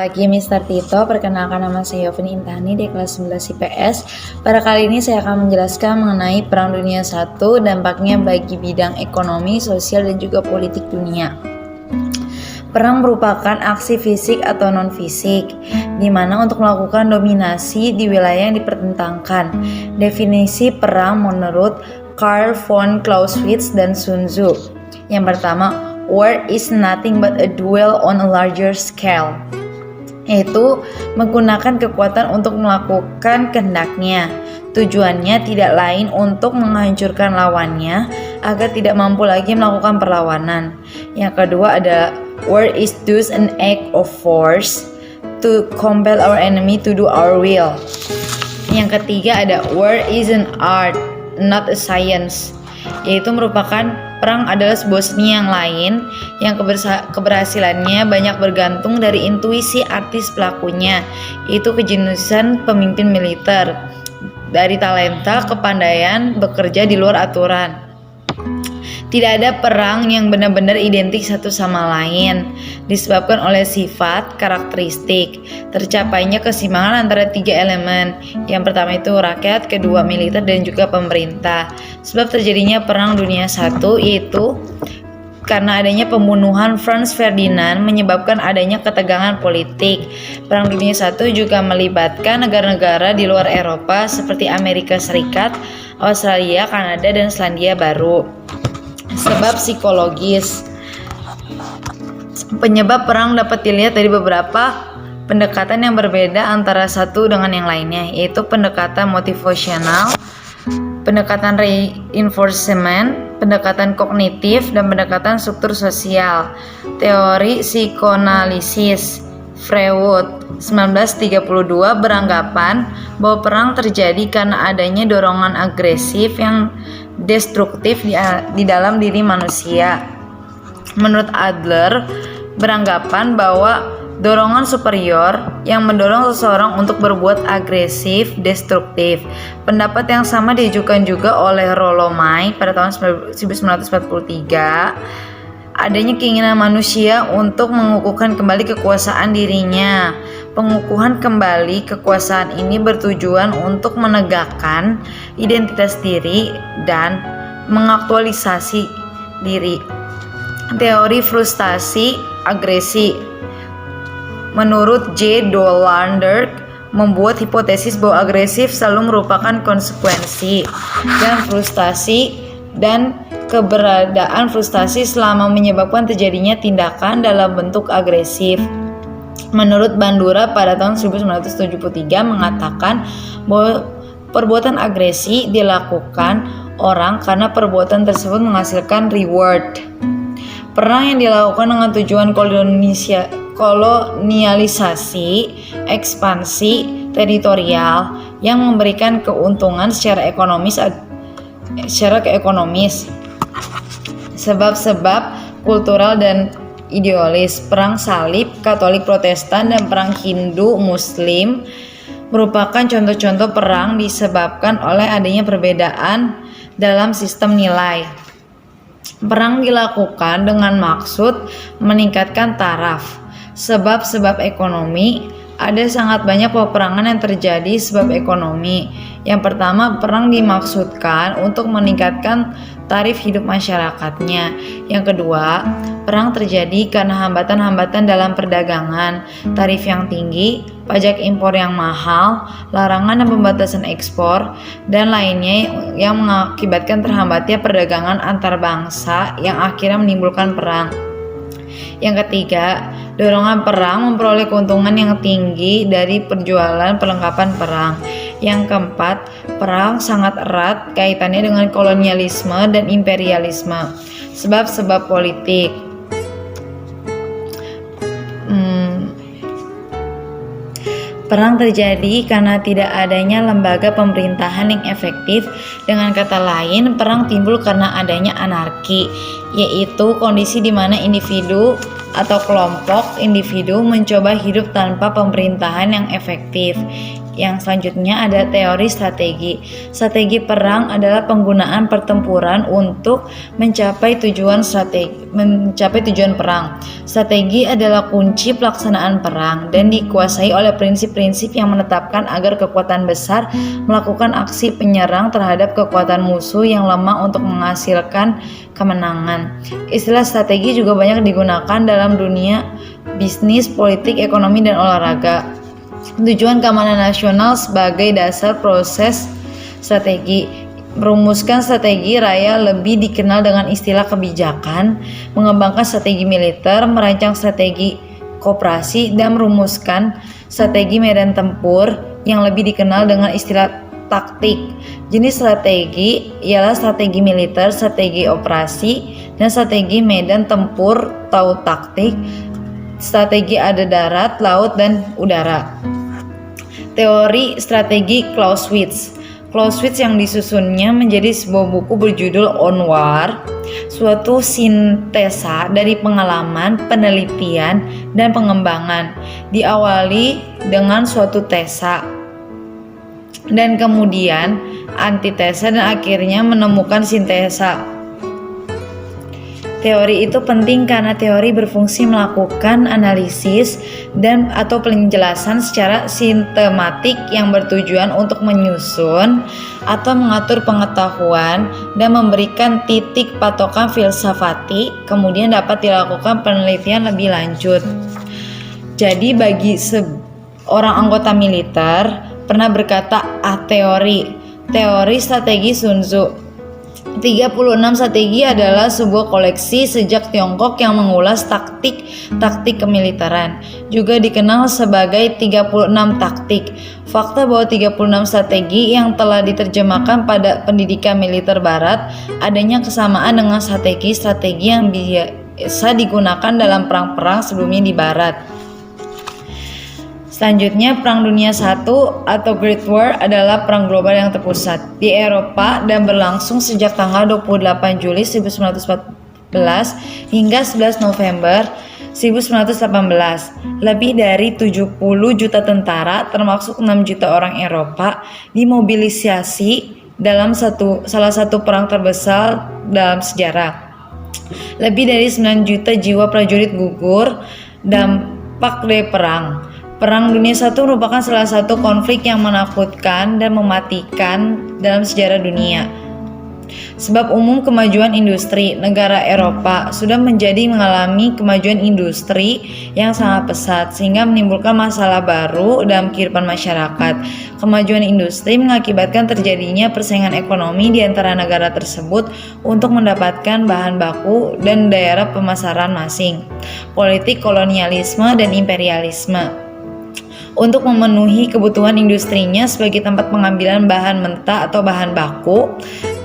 Pagi Mr. Tito, perkenalkan nama saya Yovin Intani di kelas 11 IPS. Pada kali ini saya akan menjelaskan mengenai Perang Dunia I, dampaknya bagi bidang ekonomi, sosial, dan juga politik dunia. Perang merupakan aksi fisik atau non-fisik, di mana untuk melakukan dominasi di wilayah yang dipertentangkan. Definisi perang menurut Karl von Clausewitz dan Sun Tzu. Yang pertama, war is nothing but a duel on a larger scale, yaitu menggunakan kekuatan untuk melakukan kehendaknya. Tujuannya tidak lain untuk menghancurkan lawannya agar tidak mampu lagi melakukan perlawanan. Yang kedua ada war is thus an act of force to compel our enemy to do our will. Yang ketiga ada war is an art, not a science, yaitu merupakan perang adalah sebuah seni yang lain yang keberhasilannya banyak bergantung dari intuisi artis pelakunya, yaitu kejeniusan pemimpin militer, dari talenta, kepandaian bekerja di luar aturan. Tidak ada perang yang benar-benar identik satu sama lain, disebabkan oleh sifat, karakteristik, tercapainya keseimbangan antara tiga elemen. Yang pertama itu rakyat, kedua militer, dan juga pemerintah. Sebab terjadinya Perang Dunia I yaitu karena adanya pembunuhan Franz Ferdinand menyebabkan adanya ketegangan politik. Perang Dunia I juga melibatkan negara-negara di luar Eropa seperti Amerika Serikat, Australia, Kanada, dan Selandia Baru. Sebab psikologis. Penyebab perang dapat dilihat dari beberapa pendekatan yang berbeda antara satu dengan yang lainnya, yaitu pendekatan motivasional, pendekatan reinforcement, pendekatan kognitif, dan pendekatan struktur sosial. Teori psikoanalisis Freud 1932 beranggapan bahwa perang terjadi karena adanya dorongan agresif yang destruktif di dalam diri manusia. Menurut Adler beranggapan bahwa dorongan superior yang mendorong seseorang untuk berbuat agresif, destruktif. Pendapat yang sama diajukan juga oleh Rollo May pada tahun 1943. Adanya keinginan manusia untuk mengukuhkan kembali kekuasaan dirinya. Pengukuhan kembali kekuasaan ini bertujuan untuk menegakkan identitas diri dan mengaktualisasi diri. Teori frustasi agresi menurut J. Dolander membuat hipotesis bahwa agresif selalu merupakan konsekuensi dan frustasi dan keberadaan frustasi selama menyebabkan terjadinya tindakan dalam bentuk agresif. Menurut Bandura pada tahun 1973 mengatakan bahwa perbuatan agresi dilakukan orang karena perbuatan tersebut menghasilkan reward. Perang yang dilakukan dengan tujuan kolonialisasi, ekspansi teritorial yang memberikan keuntungan secara ekonomis. Sebab-sebab kultural dan idealis. Perang salib, Katolik Protestan, dan perang Hindu Muslim merupakan contoh-contoh perang disebabkan oleh adanya perbedaan dalam sistem nilai. Perang dilakukan dengan maksud meningkatkan taraf. Sebab-sebab ekonomi. Ada sangat banyak peperangan yang terjadi sebab ekonomi. Yang pertama, perang dimaksudkan untuk meningkatkan tarif hidup masyarakatnya. Yang kedua, perang terjadi karena hambatan-hambatan dalam perdagangan, tarif yang tinggi, pajak impor yang mahal, larangan dan pembatasan ekspor, dan lainnya yang mengakibatkan terhambatnya perdagangan antar bangsa yang akhirnya menimbulkan perang. Yang ketiga, dorongan perang memperoleh keuntungan yang tinggi dari penjualan perlengkapan perang. Yang keempat, perang sangat erat kaitannya dengan kolonialisme dan imperialisme. Sebab-sebab politik. Perang terjadi karena tidak adanya lembaga pemerintahan yang efektif. Dengan kata lain, perang timbul karena adanya anarki, yaitu kondisi di mana individu atau kelompok individu mencoba hidup tanpa pemerintahan yang efektif. Yang selanjutnya ada teori strategi. Strategi perang adalah penggunaan pertempuran untuk mencapai tujuan perang. Strategi adalah kunci pelaksanaan perang dan dikuasai oleh prinsip-prinsip yang menetapkan agar kekuatan besar melakukan aksi penyerang terhadap kekuatan musuh yang lemah untuk menghasilkan kemenangan. Istilah strategi juga banyak digunakan dalam dunia bisnis, politik, ekonomi, dan olahraga. Tujuan keamanan nasional sebagai dasar proses strategi. Merumuskan strategi raya lebih dikenal dengan istilah kebijakan, mengembangkan strategi militer, merancang strategi koperasi, dan merumuskan strategi medan tempur yang lebih dikenal dengan istilah taktik. Jenis strategi ialah strategi militer, strategi operasi, dan strategi medan tempur atau taktik. Strategi ada darat, laut, dan udara. Teori strategi Clausewitz. Clausewitz yang disusunnya menjadi sebuah buku berjudul On War, suatu sintesa dari pengalaman, penelitian, dan pengembangan. Diawali dengan suatu tesa dan kemudian antitesa dan akhirnya menemukan sintesa. Teori itu penting karena teori berfungsi melakukan analisis dan atau penjelasan secara sistematik yang bertujuan untuk menyusun atau mengatur pengetahuan dan memberikan titik patokan filsafati, kemudian dapat dilakukan penelitian lebih lanjut. Jadi bagi seorang anggota militer pernah berkata teori strategi Sun Tzu. 36 strategi adalah sebuah koleksi sejak Tiongkok yang mengulas taktik kemiliteran. Juga dikenal sebagai 36 taktik. Fakta bahwa 36 strategi yang telah diterjemahkan pada pendidikan militer barat adanya kesamaan dengan strategi yang biasa digunakan dalam perang-perang sebelumnya di barat. Selanjutnya, Perang Dunia I atau Great War adalah perang global yang terpusat di Eropa dan berlangsung sejak tanggal 28 Juli 1914 hingga 11 November 1918. Lebih dari 70 juta tentara, termasuk 6 juta orang Eropa, dimobilisasi dalam salah satu perang terbesar dalam sejarah. Lebih dari 9 juta jiwa prajurit gugur dampak dari perang. Perang Dunia I merupakan salah satu konflik yang menakutkan dan mematikan dalam sejarah dunia. Sebab umum kemajuan industri, negara Eropa sudah mengalami kemajuan industri yang sangat pesat sehingga menimbulkan masalah baru dalam kehidupan masyarakat. Kemajuan industri mengakibatkan terjadinya persaingan ekonomi di antara negara tersebut untuk mendapatkan bahan baku dan daerah pemasaran masing. Politik kolonialisme dan imperialisme. Untuk memenuhi kebutuhan industrinya sebagai tempat pengambilan bahan mentah atau bahan baku,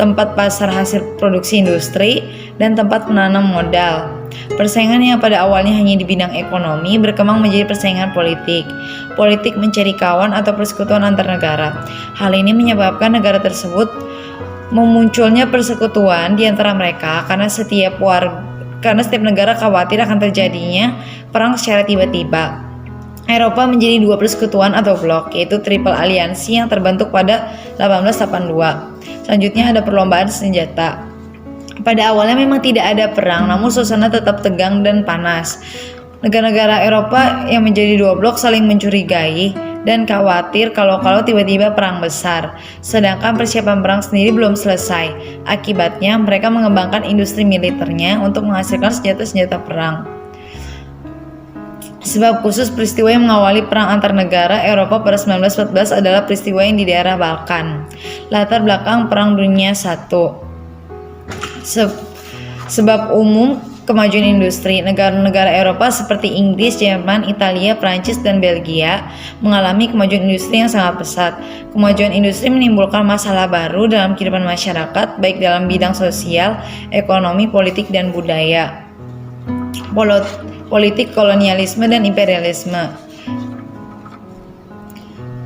tempat pasar hasil produksi industri, dan tempat penanam modal. Persaingan yang pada awalnya hanya di bidang ekonomi berkembang menjadi persaingan politik. Politik mencari kawan atau persekutuan antar negara. Hal ini menyebabkan negara tersebut memunculnya persekutuan di antara mereka karena setiap negara khawatir akan terjadinya perang secara tiba-tiba. Eropa menjadi dua persekutuan atau blok, yaitu Triple Aliansi yang terbentuk pada 1882. Selanjutnya ada perlombaan senjata. Pada awalnya memang tidak ada perang, namun suasana tetap tegang dan panas. Negara-negara Eropa yang menjadi dua blok saling mencurigai dan khawatir kalau tiba-tiba perang besar. Sedangkan persiapan perang sendiri belum selesai. Akibatnya mereka mengembangkan industri militernya untuk menghasilkan senjata-senjata perang. Sebab khusus peristiwa yang mengawali perang antar negara Eropa pada 1914 adalah peristiwa yang di daerah Balkan. Latar belakang Perang Dunia I. Sebab umum kemajuan industri, negara-negara Eropa seperti Inggris, Jerman, Italia, Prancis, dan Belgia mengalami kemajuan industri yang sangat pesat. Kemajuan industri menimbulkan masalah baru dalam kehidupan masyarakat, baik dalam bidang sosial, ekonomi, politik, dan budaya. Politik kolonialisme dan imperialisme.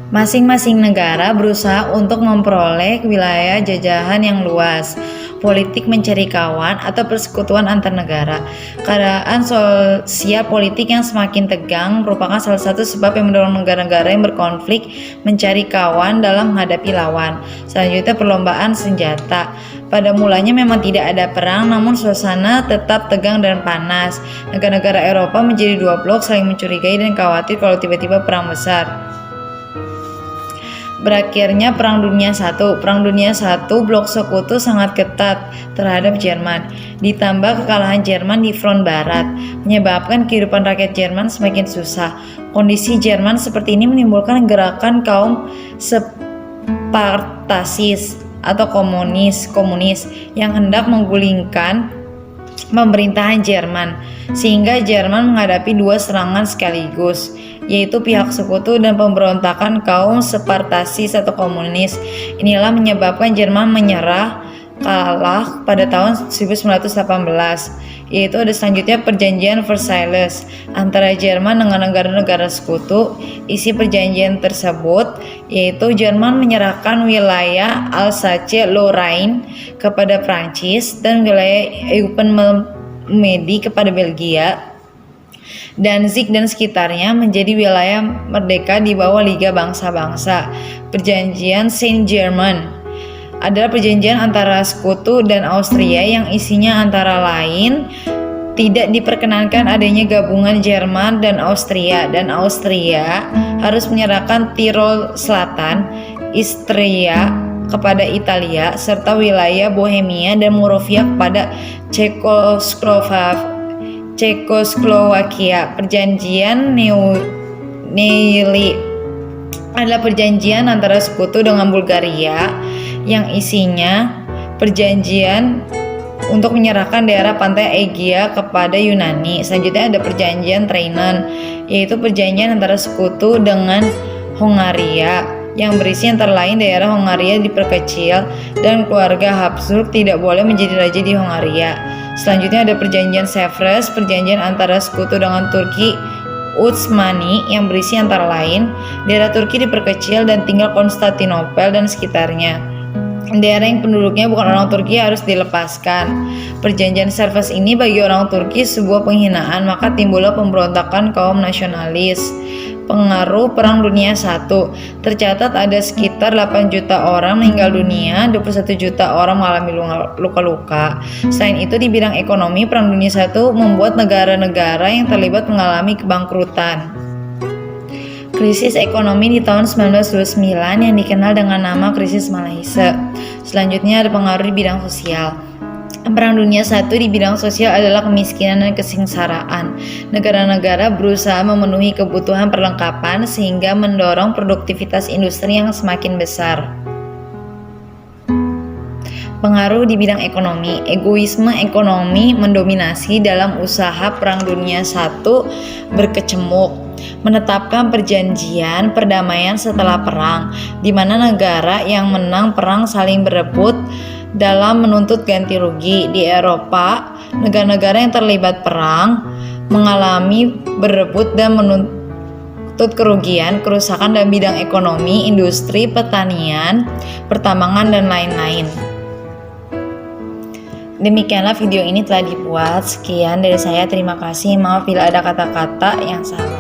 Masing-masing negara berusaha untuk memperoleh wilayah jajahan yang luas. Politik mencari kawan atau persekutuan antar negara. Keadaan sosial politik yang semakin tegang merupakan salah satu sebab yang mendorong negara-negara yang berkonflik mencari kawan dalam menghadapi lawan. Selanjutnya, perlombaan senjata. Pada mulanya memang tidak ada perang, namun suasana tetap tegang dan panas. Negara-negara Eropa menjadi dua blok, saling mencurigai dan khawatir kalau tiba-tiba perang besar. Berakhirnya Perang Dunia I. Perang Dunia I, blok sekutu sangat ketat terhadap Jerman. Ditambah kekalahan Jerman di front barat, menyebabkan kehidupan rakyat Jerman semakin susah. Kondisi Jerman seperti ini menimbulkan gerakan kaum Spartasis atau komunis yang hendak menggulingkan pemerintahan Jerman, sehingga Jerman menghadapi dua serangan sekaligus, yaitu pihak sekutu dan pemberontakan kaum Spartasis atau komunis. Inilah menyebabkan Jerman kalah pada tahun 1918. Yaitu ada selanjutnya Perjanjian Versailles antara Jerman dengan negara-negara sekutu. Isi perjanjian tersebut yaitu Jerman menyerahkan wilayah Alsace-Lorraine kepada Prancis dan wilayah Eupen-Medi kepada Belgia. Danzig dan sekitarnya menjadi wilayah merdeka di bawah Liga Bangsa-Bangsa. Perjanjian Saint-Germain adalah perjanjian antara sekutu dan Austria yang isinya antara lain tidak diperkenankan adanya gabungan Jerman dan Austria harus menyerahkan Tirol Selatan, Istria kepada Italia serta wilayah Bohemia dan Moravia kepada Cekoslowakia. Perjanjian Neuilly adalah perjanjian antara sekutu dengan Bulgaria yang isinya perjanjian untuk menyerahkan daerah pantai Aegea kepada Yunani. Selanjutnya ada perjanjian Trianon, yaitu perjanjian antara sekutu dengan Hongaria yang berisi antara lain daerah Hongaria diperkecil dan keluarga Habsburg tidak boleh menjadi raja di Hongaria. Selanjutnya ada perjanjian Sevres, perjanjian antara sekutu dengan Turki Utsmani yang berisi antara lain daerah Turki diperkecil dan tinggal Konstantinopel dan sekitarnya. Daerah yang penduduknya bukan orang Turki harus dilepaskan. Perjanjian Sevres ini bagi orang Turki sebuah penghinaan, maka timbullah pemberontakan kaum nasionalis. Pengaruh Perang Dunia I. Tercatat ada sekitar 8 juta orang meninggal dunia, 21 juta orang mengalami luka-luka. Selain itu, di bidang ekonomi, Perang Dunia I membuat negara-negara yang terlibat mengalami kebangkrutan. Krisis ekonomi di tahun 1929 yang dikenal dengan nama krisis Malaysia. Selanjutnya ada pengaruh di bidang sosial. Perang Dunia I di bidang sosial adalah kemiskinan dan kesengsaraan. Negara-negara berusaha memenuhi kebutuhan perlengkapan sehingga mendorong produktivitas industri yang semakin besar. Pengaruh di bidang ekonomi. Egoisme ekonomi mendominasi dalam usaha Perang Dunia I berkecamuk. Menetapkan perjanjian perdamaian setelah perang, di mana negara yang menang perang saling berebut dalam menuntut ganti rugi. Di Eropa, negara-negara yang terlibat perang mengalami berebut dan menuntut kerusakan dalam bidang ekonomi, industri, pertanian, pertambangan, dan lain-lain. Demikianlah video ini telah dibuat. Sekian dari saya, terima kasih. Maaf bila ada kata-kata yang salah.